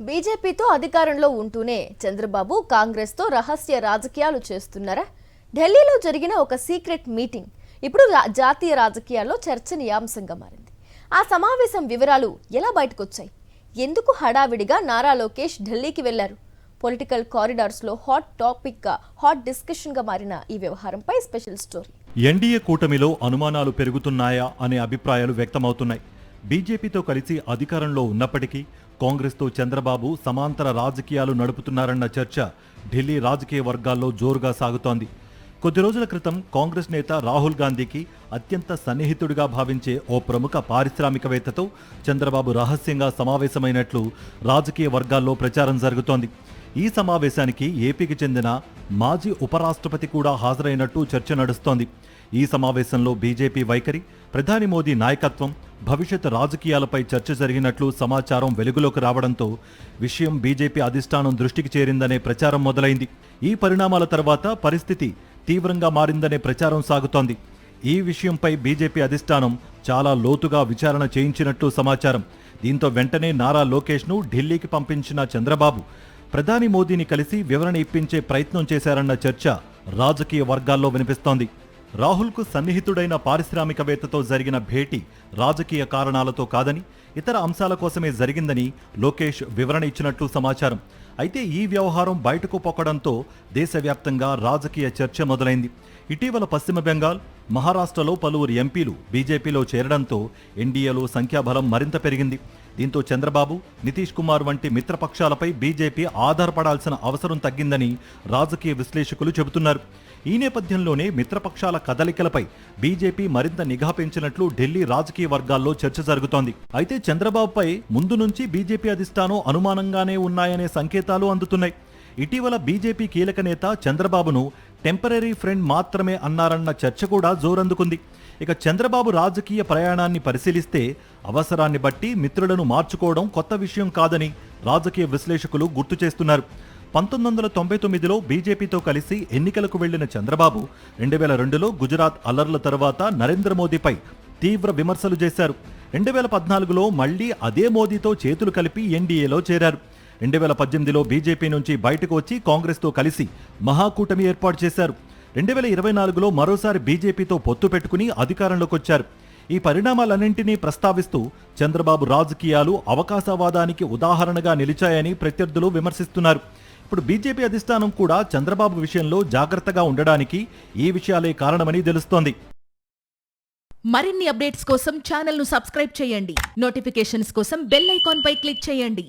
బీజేపీతో అధికారంలో ఉంటూనే చంద్రబాబు కాంగ్రెస్తో రహస్య రాజకీయాలు చేస్తున్నారా? ఢిల్లీలో జరిగిన ఒక సీక్రెట్ మీటింగ్ ఇప్పుడు జాతీయ రాజకీయాల్లో చర్చనీయాంశంగా మారింది. ఆ సమావేశం వివరాలు ఎలా బయటకొచ్చాయి? ఎందుకు హడావిడిగా నారా లోకేష్ ఢిల్లీకి వెళ్లారు? పొలిటికల్ కారిడార్స్ లో హాట్ టాపిక్ గా హాట్ డిస్కషన్ గా మారిన ఈ వ్యవహారంపై స్పెషల్ స్టోరీ. ఎన్డీఏ కూటమిలో అనుమానాలు పెరుగుతున్నాయా అనే అభిప్రాయాలు వ్యక్తమవుతున్నాయి. బీజేపీతో కలిసి అధికారంలో ఉన్నప్పటికీ కాంగ్రెస్తో చంద్రబాబు సమాంతర రాజకీయాలు నడుపుతున్నారన్న చర్చ ఢిల్లీ రాజకీయ వర్గాల్లో జోరుగా సాగుతోంది. కొద్ది రోజుల క్రితం కాంగ్రెస్ నేత రాహుల్ గాంధీకి అత్యంత సన్నిహితుడిగా భావించే ఓ ప్రముఖ పారిశ్రామికవేత్తతో చంద్రబాబు రహస్యంగా సమావేశమైనట్లు రాజకీయ వర్గాల్లో ప్రచారం జరుగుతోంది. ఈ సమావేశానికి ఏపీకి చెందిన మాజీ ఉపరాష్ట్రపతి కూడా హాజరైనట్టు చర్చ నడుస్తోంది. ఈ సమావేశంలో బీజేపీ వైఖరి, ప్రధాని మోదీ నాయకత్వం, భవిష్యత్ రాజకీయాలపై చర్చ జరిగినట్లు సమాచారం వెలుగులోకి రావడంతో విషయం బీజేపీ అధిష్టానం దృష్టికి చేరిందనే ప్రచారం మొదలైంది. ఈ పరిణామాల తర్వాత పరిస్థితి తీవ్రంగా మారిందనే ప్రచారం సాగుతోంది. ఈ విషయంపై బీజేపీ అధిష్టానం చాలా లోతుగా విచారణ చేయించినట్లు సమాచారం. దీంతో వెంటనే నారా లోకేష్ను ఢిల్లీకి పంపించిన చంద్రబాబు ప్రధాని మోదీని కలిసి వివరణ ఇప్పించే ప్రయత్నం చేశారన్న చర్చ రాజకీయ వర్గాల్లో వినిపిస్తోంది. రాహుల్కు సన్నిహితుడైన పారిశ్రామికవేత్తతో జరిగిన భేటీ రాజకీయ కారణాలతో కాదని, ఇతర అంశాల కోసమే జరిగిందని లోకేష్ వివరణ ఇచ్చినట్లు సమాచారం. అయితే ఈ వ్యవహారం బయటకు పొక్కడంతో దేశవ్యాప్తంగా రాజకీయ చర్చ మొదలైంది. ఇటీవల పశ్చిమ బెంగాల్, మహారాష్ట్రలో పలువురు ఎంపీలు బీజేపీలో చేరడంతో ఎన్డీఏలో సంఖ్యాబలం మరింత పెరిగింది. దీంతో చంద్రబాబు, నితీష్ కుమార్ వంటి మిత్రపక్షాలపై బీజేపీ ఆధారపడాల్సిన అవసరం తగ్గిందని రాజకీయ విశ్లేషకులు చెబుతున్నారు. ఈ నేపథ్యంలోనే మిత్రపక్షాల కదలికలపై బీజేపీ మరింత నిఘా పెంచినట్లు ఢిల్లీ రాజకీయ వర్గాల్లో చర్చ జరుగుతోంది. అయితే చంద్రబాబుపై ముందు నుంచి బీజేపీ అధిష్టానం అనుమానంగానే ఉన్నాయనే సంకేతాలు అందుతున్నాయి. ఇటీవల బీజేపీ కీలక నేత చంద్రబాబును టెంపరరీ ఫ్రెండ్ మాత్రమే అన్నారన్న చర్చ కూడా జోరందుకుంది. ఇక చంద్రబాబు రాజకీయ ప్రయాణాన్ని పరిశీలిస్తే అవసరాన్ని బట్టి మిత్రులను మార్చుకోవడం కొత్త విషయం కాదని రాజకీయ విశ్లేషకులు గుర్తు చేస్తున్నారు. 1999లో బీజేపీతో కలిసి ఎన్నికలకు వెళ్లిన చంద్రబాబు 2002లో గుజరాత్ అల్లర్ల తర్వాత నరేంద్ర మోదీపై తీవ్ర విమర్శలు చేశారు. 2014లో మళ్లీ అదే మోదీతో చేతులు కలిపి ఎన్డీఏలో చేరారు. 2018లో బీజేపీ నుంచి బయటకు వచ్చి కాంగ్రెస్తో కలిసి మహాకూటమి ఏర్పాటు చేశారు. 2024లో మరోసారి బీజేపీతో పొత్తు పెట్టుకుని అధికారంలోకి వచ్చారు. ఈ పరిణామాలన్నింటినీ ప్రస్తావిస్తూ చంద్రబాబు రాజకీయాలు అవకాశవాదానికి ఉదాహరణగా నిలిచాయని ప్రత్యర్థులు విమర్శిస్తున్నారు. ఇప్పుడు బీజేపీ అధిష్టానం కూడా చంద్రబాబు విషయంలో జాగ్రత్తగా ఉండడానికి ఈ విషయాలే కారణమని తెలుస్తోంది. మరిన్ని అప్డేట్స్ కోసం ఛానల్ను సబ్స్క్రైబ్ చేయండి. నోటిఫికేషన్స్ కోసం బెల్ ఐకాన్ పై క్లిక్ చేయండి.